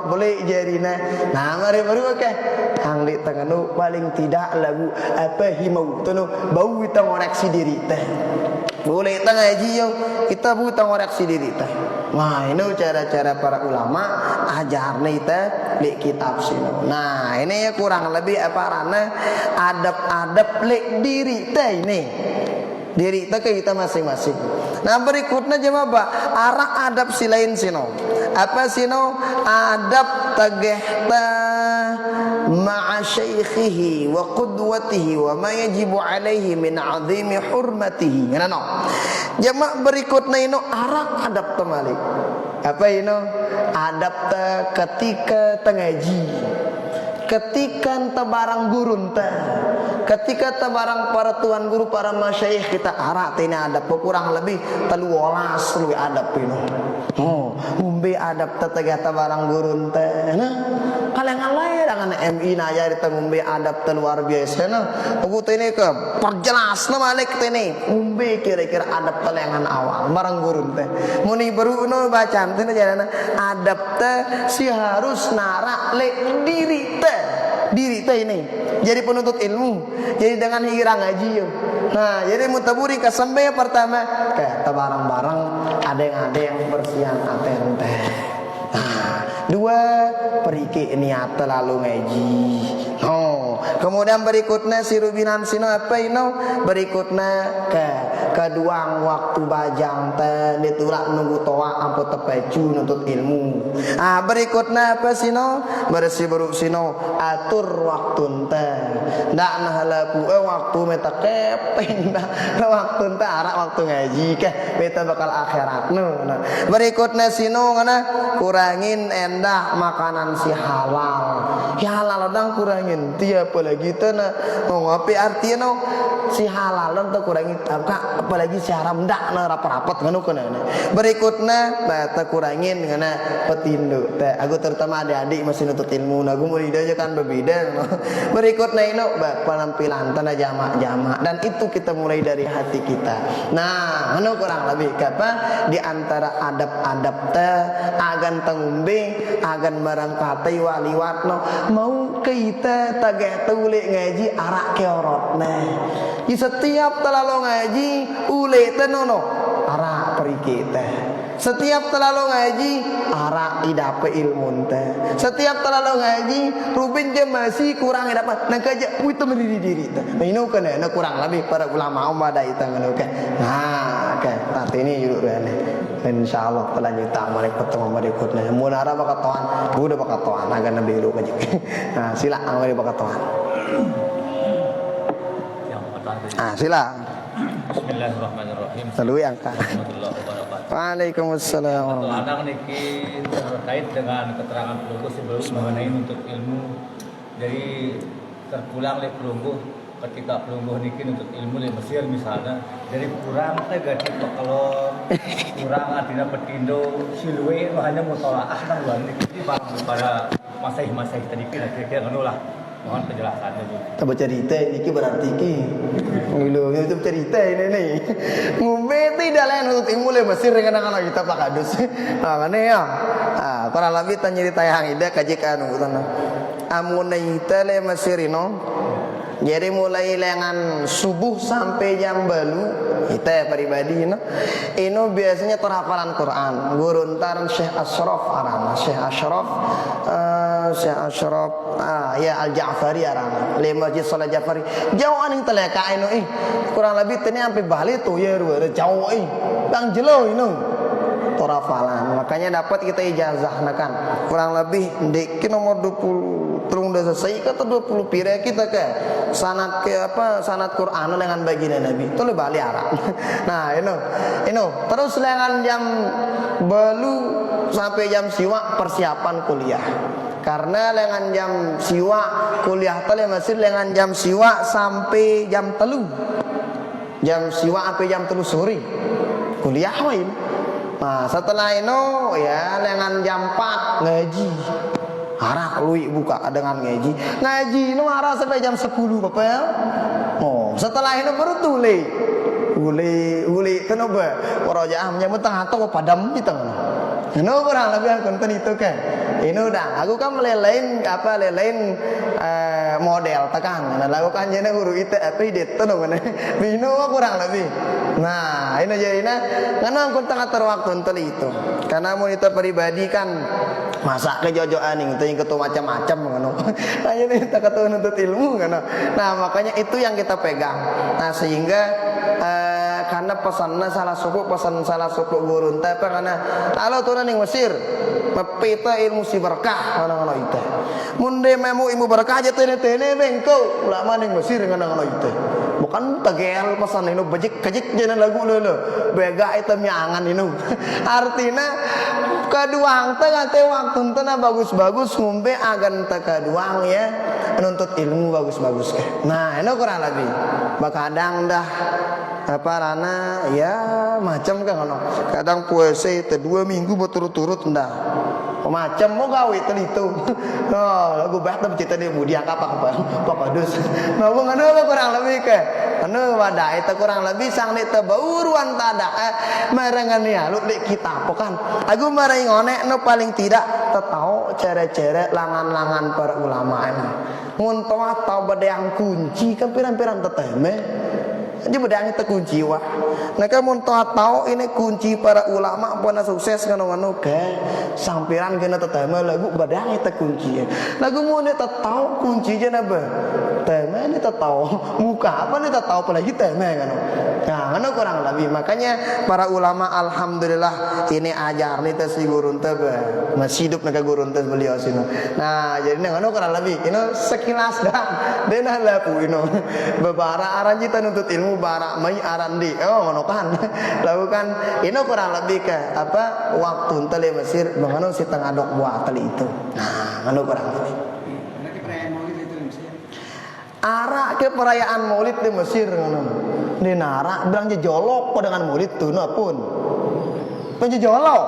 beli jarina nah mari oke hang di tengah nu paling tidak lagu apa himau tu nu bau kita ngoreksi diri teh boleh tengah haji yo kita buta ngoreksi diri teh wah ini cara-cara para ulama ajar nih teh di kitab sini nah ini ya kurang lebih apa rana adab-adab lek diri teh ini diri teh kita masing-masing nah berikutnya jemaah arah adab si lain sino apa sino adab tagehta ma'a syaikhihi wa qudwatihi wa ma yajibu alaihi min azimi hurmatihi ngono jemaah berikutnya ino arah adab temalik apa ino adab ketika tengaji ketika tabarang gurun teh, ketika tabarang para tuan guru, para masyayikh kita arak teh adab kurang lebih 13 lu adab pinu. Oh, umbe adab teh tabarang gurun teh. Nah, kalengan lain dengan MI naya di umbe adab teh luar biasa nah. Aku teh ini ke perjelas malik teh ini. Umbe kira-kira adab teh lengan awal barang gurun teh. Muni baru no bacaan teh jadana adab teh si harus narak le diri teh ini jadi penuntut ilmu, jadi dengan hira ngaji yo. Nah jadi mutaburi kesembe pertama kayak barang-barang ada yang bersihan aten teh. Nah dua periki niat lalu ngaji. Oh kemudian berikutnya si rubinan sino apa ino berikutnya kedua waktu bajang teh ditulak nunggu toa ampo tepeju nuntut ilmu. Ah berikutnya apa sino bersih buruk sino atur waktu teh ndak nahalaku waktu meta kepeng dah waktu teh arak waktu ngaji keh meta bakal akhirat nah berikutnya sino ngana kurangin endah makanan si halal ya halal dang kurangin tiap apalagi teh na ngopi artinya si halal teh kurangin apalagi si haram ndak na rapat-rapat nganu kana berikutnya teh kurangin ngana petindo teh aku terutama adik-adik masih nuntut ilmu nah gue murid aja kan berbeda berikutnya ini penampilan tanda jamak-jamak dan itu kita mulai dari hati kita. Nah nganu kurang lebih apa di antara adab-adab teh agan tengumbe agan barang katai waliwatno mau kita tage ule ngaji arak keorotne di setiap terlalu ngaji ule tenono arak periki teh setiap terlalu ngaji arak idape ilmu teh setiap terlalu ngaji rubin je masih kurang dapat nak aja itu mendiri diri teh inu kana na kurang lebih para ulama umada itu nganu kan nah kan tadi ini yuk rene insyaallah pelanjutan mari ketemu berikutnya mun ara bakatoan udah bakatoan agak nabi lu aja nah sila mari bakatoan sila Bismillahirrahmanirrahim. Selalu angka. Waalaikumsalam. Anak niki terkait dengan keterangan pelunggu sebelum mengenai untuk ilmu. Jadi terpulang oleh pelunggu ketika pelunggu niki untuk ilmu di Mesir misalnya. Jadi kurang teh gati pekelon, kurang artinya petindo, silwe hanya mutolaah nang luar niki pada masai tadi kira-kira anu lah. Mohon penjelasannya Bu. Coba cerita ini berarti ki. Ngilu itu cerita ini nih. Ngumbe tidak lain untuk ilmu le Mesir dengan anak kita Pak Kadus. Ah ngene ya. Ah kurang lebih tanya cerita yang ida kajikan utana. Amun ita le Mesir ino. Jadi mulai lengan subuh sampai jam balu kita pribadi ino biasanya terhafalan Quran guruntaran Syekh Ashraf arana Syekh Ashraf ya Al-Ja'fari arana le Masjid Salat Ja'fari jauhan yang teleka ino kurang lebih tadi sampai bali tuh ya jauh bang jelo ino terhafalan makanya dapat kita ijazah kan kurang lebih dek nomor 20 terung udah selesai kata 20 pira kita ke sanad ke apa sanad Quran dengan baginda Nabi itu le bali Arab. Nah ini terus lengan jam balu sampai jam siwa persiapan kuliah karena lengan jam siwa kuliah tele masih lengan jam siwa sampai jam telu sampai jam telu sore kuliah wae. Nah setelah itu ya lengan jam 4 ngaji arah lui buka dengan ngaji nu arah sampai jam 10 Bapak ya. Oh setelah itu baru tule tenoba porojaah menyambut tengah atau padam di tengah no kurang lebih konten itu kan ini udah aku kan lelain model tekan nah lakukan jadi huruf itu apa ide itu namanya bino kurang lebih nah ini jadinya karena aku tengah terwaktu untuk itu karena mau itu pribadi kan masa kejojoan yang ketemu macam-macam hanya kita ketemu nuntut ilmu nah makanya itu yang kita pegang nah sehingga karena pesan salah suku gurun tapi karena kalau turun di Mesir mepita ilmu si berkah ngono itu munde memu ilmu berkah aja tene bengko ulama di Mesir ngono itu bukan tegel pesan ini bejik kejik jangan lagu lele bega itu miangan ini artinya Kaduang teh ngate waktu teh bagus-bagus ngumpe agan teh kaduang ya nuntut ilmu bagus-bagus ke. Nah, ini kurang lebih. Bakadang dah apa rana ya macam kan ono. Kadang puasa teh 2 minggu berturut-turut ndah. Macam mau gawe itu. Oh, lagu bah teh cerita dia mudia apa pakadus. Nah, ngono kurang lebih ke. Anu wadah itu kurang lebih sang ni teh bauruan tada marangan ya lu di kita kan. Aku marai ngone no paling tidak tetau cara-cara langan-langan para ulama ini. Mun tau badang kunci kan pirang-pirang teteme. Jadi bedang itu kunci wah. Mereka mun tahu ini kunci para ulama pun sukses kanu-kanu ke sampiran kena teteme lagu bedang itu kunci. Lagu mun itu tahu kunci je napa? Teme ini tahu muka apa ni tahu apalagi teme kanu. Nah, kanu kurang lebih. Makanya para ulama alhamdulillah ini ajar ni teh si gurun teh masih hidup naga gurun teh beliau sini. Nah, jadi kanu kurang lebih. Ini sekilas dah. Denah lapu ini. Bebara aran kita nuntut ilmu barak mai arandi ngono kan lakukan ini kurang lebih ke apa waktu tali Mesir mengano si tengah dok buah tali itu. Nah, ngono kurang lebih. Nanti perayaan Maulid itu di Mesir. Arak ke perayaan Maulid di Mesir ngono. Di narak bilang jolok dengan Maulid tuh pun. Penjolok.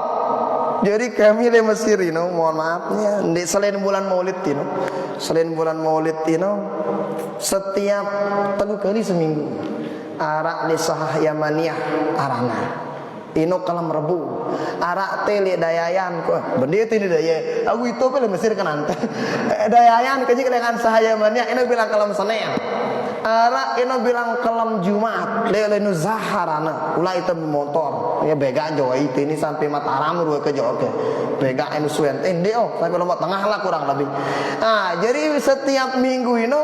Jadi kami di Mesir ini mohon maafnya di selain bulan Maulid ini selain bulan Maulid ini setiap 3 kali seminggu arak di sahah Yamaniyah arana ino kalam rebu arak tele dayayan kok benda itu daya aku itu pilih Mesir kan ante dayayan kaji dengan sahah Yamaniyah ino bilang kalam Senin arak ino bilang kalam Jumat lele zaharana ulah itu motor ya bega Jawa itu ini sampai Mataram dua ke Jawa ke bega ino suwen sampai Lombok Tengah lah kurang lebih. Nah, jadi setiap minggu ino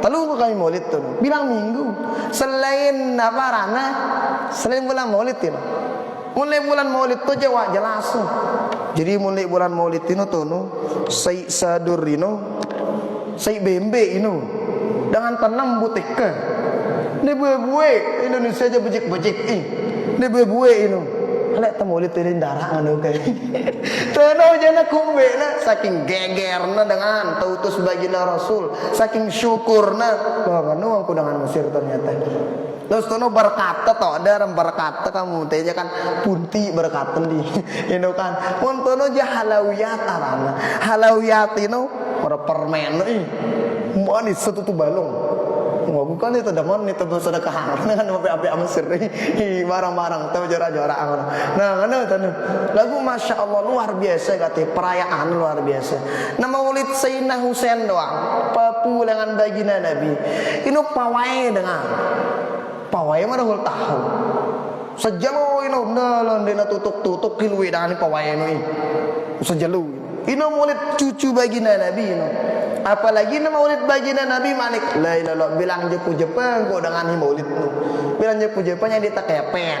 telu kami Maulid tuh bilang minggu selain apa rana selain bulan Maulid itu mulai bulan Maulid tuh Jawa jelas jadi mulai bulan Maulid itu tuh Sayyid Sadur ino Sayyid Bembe ino dengan tanam butik ke ini buah-buah Indonesia aja bejik-bejik ini buah-buah ino lek temu Maulid ini darah nganu kayak teno jana kumbe na saking gegerna dengan tautus baginda Rasul saking syukurna bahwa nganu aku dengan Mesir ternyata terus tono berkata toh ada berkata kamu tanya kan punti berkata di ini kan pun tono jah halawiyat arana halawiyat ino permen manis satu tu balong. Wah, bukan itu damon itu sudah kehangat kan api Mesir ini barang-barang tahu jora-jora nah kan lagu masya Allah luar biasa kata perayaan luar biasa nama Maulid Sayyidina Husain doang papu dengan baginda Nabi ini pawai dengan pawai mana hul tahu sejalo ini nalan dina tutuk kilwi dengan pawai ini sejalo ini Maulid cucu baginda Nabi ini apalagi nama Maulid baginda Nabi Malik la ilaha bilang jepu-jepang kok dengan Maulid tu bilang jepu-jepangnya ditakepeng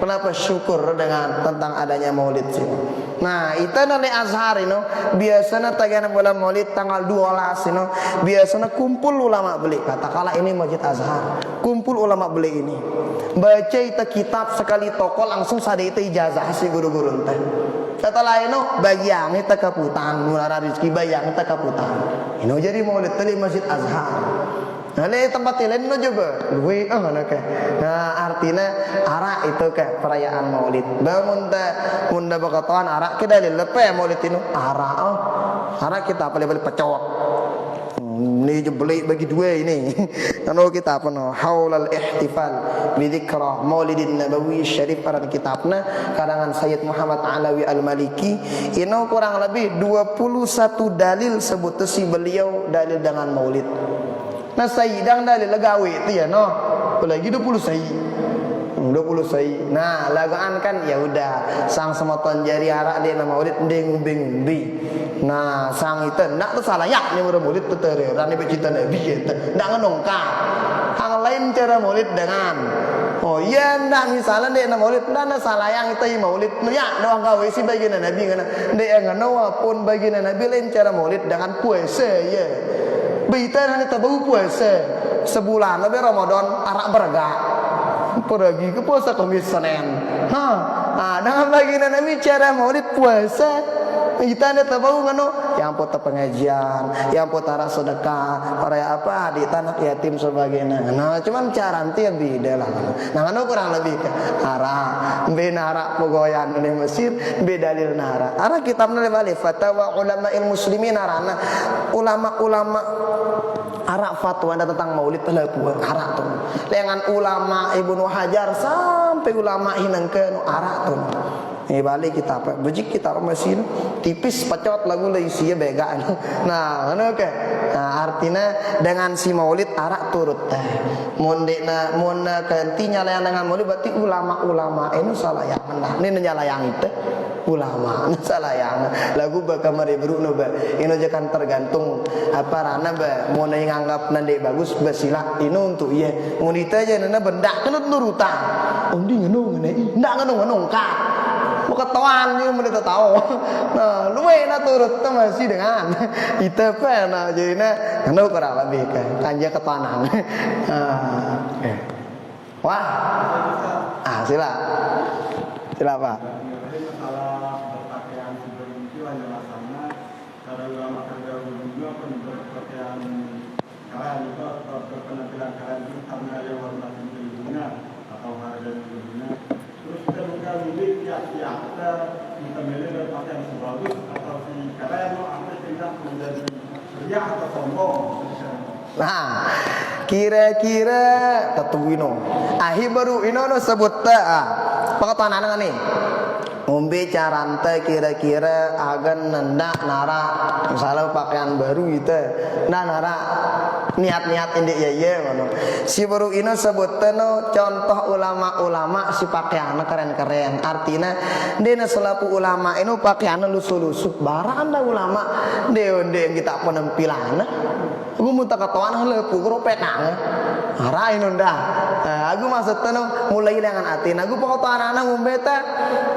kenapa syukur dengan tentang adanya Maulid sih. Nah itu nale Azhar ini biasanya tagihan bulan Maulid tanggal 12 ini biasanya kumpul ulama beli katakanlah ini Masjid Azhar kumpul ulama beli ini baca itu kitab sekali toko langsung sada itu ijazah si guru-guru teh setelah itu bagian itu kaputan mulara rezeki bayang itu kaputan ini jadi Maulid tadi Masjid Azhar. Nah, ini tempat lain itu juga. Nah, artinya arak itu kayak perayaan Maulid. Munda bakatuan arak kita lepe Maulid itu arak. Arak kita paling pecok. Ini beli bagi dua ini. Kalau kita apa no? Haulal ihtifal bidzikra Maulidin Nabawi Syarif pada kitabna karangan Sayyid Muhammad Alawi Al-Maliki. Ini kurang lebih 21 dalil sebut si beliau dalil dengan Maulid. Nah sayyidang dalil lagawi itu ya no. Lagi 20 sayyid. 20 sayyid. Nah, lagaan kan ya udah sang semoton jari arak dia nama Maulid ngumbi-ngumbi. Nah, sang itu ndak tuh salah yak ni Maulid tu tere. Rani becita Nabi kita. Ndak ngonongka. Hang lain cara Maulid dengan oh iya ndak misalnya dia nama Maulid ndak salah yang itu Maulid. Ya doang gawe si baginda Nabi kana. Dia ngano pun baginda Nabi lain cara Maulid dengan puasa ya. Berita hanya tahu puasa sebulan lebih Ramadan arak beragak pergi ke puasa Kamis Senin Dengan baginda Nabi cara maulid puasa. Kita ada tahu ngano, yang pota pengajian, yang pota sedekah, para apa di tanah yatim sebagainya. Nah, cuman cara nanti beda lah. Nah, ngano kurang lebih ke arah, benara pegoyan di Mesir, bedalil nara. Arah kitab nale balik fatwa ulama muslimin arana ulama-ulama arah fatwa tentang maulid telah buat arah tu. Dengan ulama Ibnu Hajar sampai ulama hinangkeun arah tu. Balik kita apa? Bejik kita mesin tipis pecot lagu lah isinya begaan. Nah, mana ke? Nah, artinya dengan si maulid arak turut teh. Mondena mona kentinya layan dengan maulid berarti ulama-ulama ini salah yang mana? Ini nyala yang itu ulama salah yang lagu bakamari beruno ba. Ini jangan tergantung apa rana ba. Mona yang anggap nande bagus basila ini untuk iya. Monita aja nana benda kena nurutan. Undi ngenung ngenai. Ndak ngenung kak. Ketahuan juga mereka tahu. Nah, luwe na turut tu masih dengan itu apa? Nah, jadi na kena kurang lebih kan. Tanya ketahuan. Wah, sila Pak. Masalah berpakaian sebelum itu hanya masalahnya cara ulama terdahulu juga berpakaian kalian itu atau berpenampilan kalian itu karena yang hormat ilmunya atau harga ilmunya. Terus kita bukan ini tiap-tiap kita milih berpakaian sebagus atau si kalian mau apa tidak menjadi riak atau sombong. Nah, kira-kira tatuwino. Baru ino sebut pengetahuan anak nih. Ngombe carante kira-kira agan nendak nara misalnya pakaian baru itu nah nara niat-niat indik ya ngono. Si baru ini sebutno contoh ulama-ulama si pakaiannya keren-keren. Artinya dene selaku ulama ini pakaiannya lusuh-lusuh. Barang anda ulama deonde yang kita penampilan. Aku muntah ketahuan lepu gropekang. Arahin unda. Aku maksudnya mulai dengan hati. Aku pengetahuan anak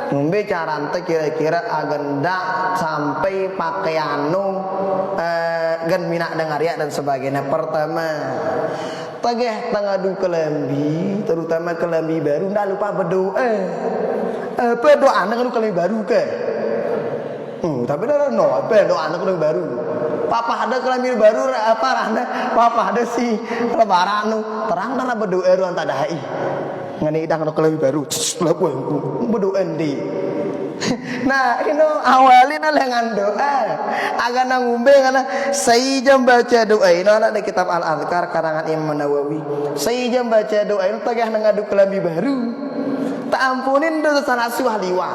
ngombe carante kira-kira agenda sampai pakaianu gan minak dengar ya dan sebagainya. Pertama tageh tangadu kelambi, terutama kelambi baru ndak lupa berdoa. Berdoa anak kelambi baru ke? Tapi dah no, berdoa anak kelambi baru. Papa ada kelambi baru apa randa? Papa ada si lebaran terang dan berdoa ru anta dai. Ngani idang kelambi baru. Lepo berdoa ndi. Nah, ini awalin dengan doa. Agar ngumbe karena sejam baca doa. Ini ada di kitab Al-Adhkar karangan Imam Nawawi. Sejam baca doa ini tengah ngadu kelambi baru. Tak ampunin dosa nasuh liwa.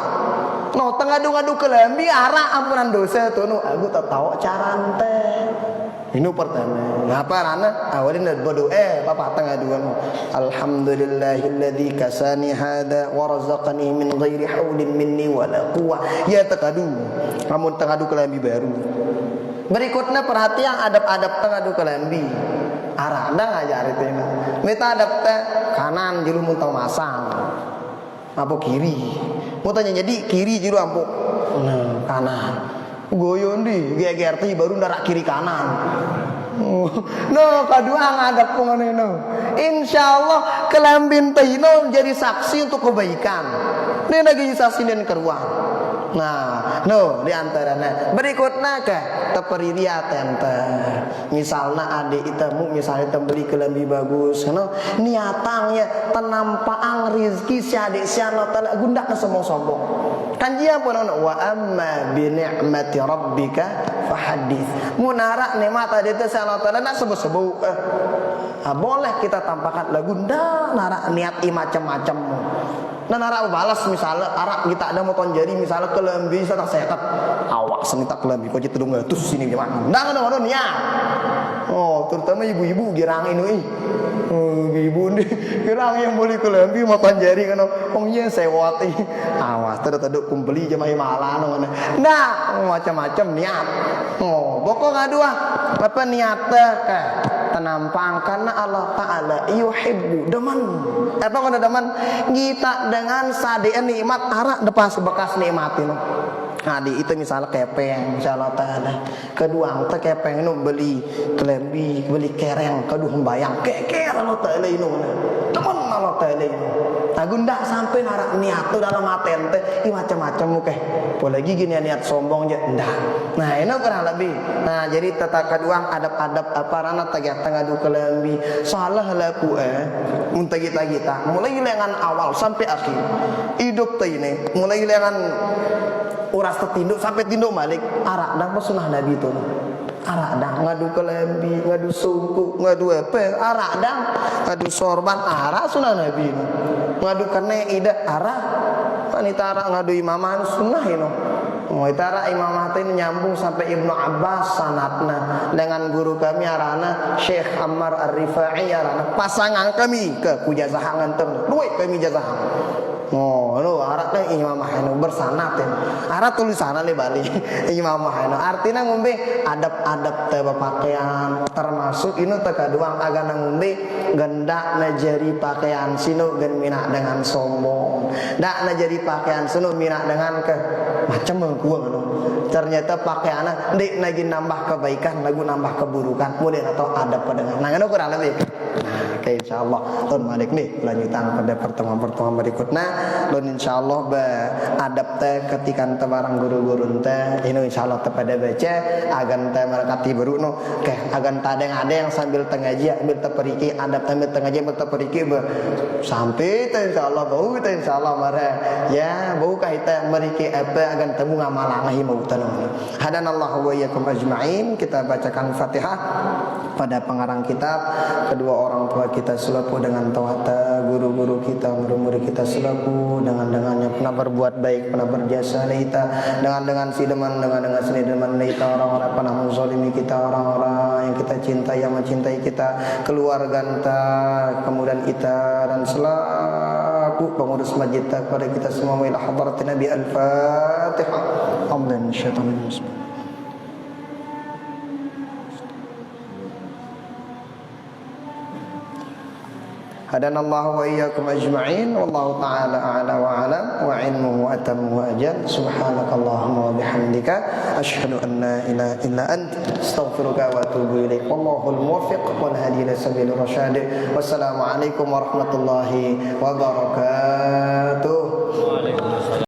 No tengah-ngadu kelambi arah ampunan dosa tu no aku tak tahu carante. Ini pertama. Ngapa rana awalin berdoa papa tengah dua. Alhamdulillahilladzi kasani hada wa razaqani min ghairi haulin minni wala quwwah. Ya takadu. Namun tengah dua kelambi baru. Berikutnya perhatian adab-adab tengah dua kelambi. Arah anda ngajar itu ini. Minta adab kanan jilu muntah masang. Apa kiri? Mau tanya jadi kiri jilu ampu. Kanan. Goyon di GGRT baru ndarak kiri kanan. No kedua ngadap pengeneno. Insyaallah kelambin tehino jadi saksi untuk kebaikan. Ini lagi saksi dan keruan. Nah, no di antaranya berikutnya ke teperiria tente. Misalnya adik itamu misalnya beli kelambi bagus, no niatangnya tenampaang rizki si adik si anak tala gundak ke sombong-sombong. Kan dia pun wa amma bi ni'mati rabbika fahadits. Munara nikmat adik teh si anak tala nak sebut-sebut. Boleh kita tampakkan lagu ndak nara niat macam-macam. Nah nara balas misalnya arak kita ada moton jari misalnya kelambi saya tak sekat awak senita kelambi kau jadi terdung terus sini gimana nggak ada niat. Oh terutama ibu-ibu girang ini ibu nih girang yang boleh kelambi moton jari kan oh iya sewat awas terduk kumpeli jemaah malan nah macam-macam niat. Oh pokok ngadua apa niatnya kan tenampang karena Allah Ta'ala yuhibbu deman atau kada deman kita dengan sadean nikmat arak depas bekas nikmat itu Di itu misalnya kepeng, misalnya ada kedua teh kepeng nu beli kelembi, beli kereng, kedua membayang keker lo teh lain nu. Teman lo teh lain. Gundah sampai narak niat tuh dalam hati teh macam-macam muke. Apalagi gini niat sombong je ndah. Nah, ini kurang lebih. Nah, jadi tata kedua adab-adab apa rana tagih ngadu kelembi. Salah laku mun kita mulai dengan awal sampai akhir. Hidup teh ini mulai dengan uras tertinduk sampai tinduk balik arak dan pesunah Nabi itu arak dan ngadu kelembi ngadu suku ngadu apa arak dan ngadu sorban arak sunah Nabi itu ngadu kene ida arak wanita arak ngadu imaman sunnah itu wanita imamah ini nyambung sampai Ibnu Abbas sanatna dengan guru kami arana Syekh Ammar Ar-Rifai arana pasangan kami ke kujazahangan teng duit kami jazahan. Lo arak teh imamah anu bersanat ya. Arak tulisanna le bali imamah anu. Artina ngombe adab-adab teh pakaian termasuk ini teh kaduang agana ngombe gendak najari pakaian sinu gen mina dengan sombong. Dak najari pakaian sinu mina dengan ke macam mengkuang anu. Ternyata pakaianna deuk lagi nambah kebaikan, lagu nambah keburukan. Mulai atau adab dengan. Nah, anu kurang lebih. Nah, oke insyaallah tahun balik nih lanjutan pada pertemuan-pertemuan berikutnya. Dan insyaallah adab teh ketika teh barang guru-guru teh ini insyaallah teh pada baca agan teh merekati beruno ke agan teh ada yang sambil tengaji ambil teh periki adab teh ambil tengaji ambil teh periki sampai teh insyaallah bau teh insyaallah mare ya bau ka kita meriki apa agan teh ngamalangahi mau tanah. Hadanallahu wa iyyakum ajmain. Kita bacakan Fatihah pada pengarang kitab, kedua orang tua kita selaku dengan tawata, guru-guru kita, murid-murid kita selaku dengannya pernah berbuat baik, pernah berjasa kita dengan si deman dengan seni deman kita, orang-orang pernah menzalimi kita, orang-orang yang kita cintai, yang mencintai kita, keluarga kita, kemudian kita dan selaku pengurus masjid kepada kita semua. Ila hadratin Nabi Al-Fatihah. Amin. Syaitanir rajim. Hadanallahu wa iyyakum ajma'in. Wallahu ta'ala a'la wa a'lam wa ilmuhu atammu wa ajal. Subhanakallahumma wa bihamdika asyhadu an la ilaha illa anta astaghfiruka wa atubu ilaik. Wallahul muwaffiq wal hadi ila sabilir rasyad. Wassalamu alaikum warahmatullahi wabarakatuh.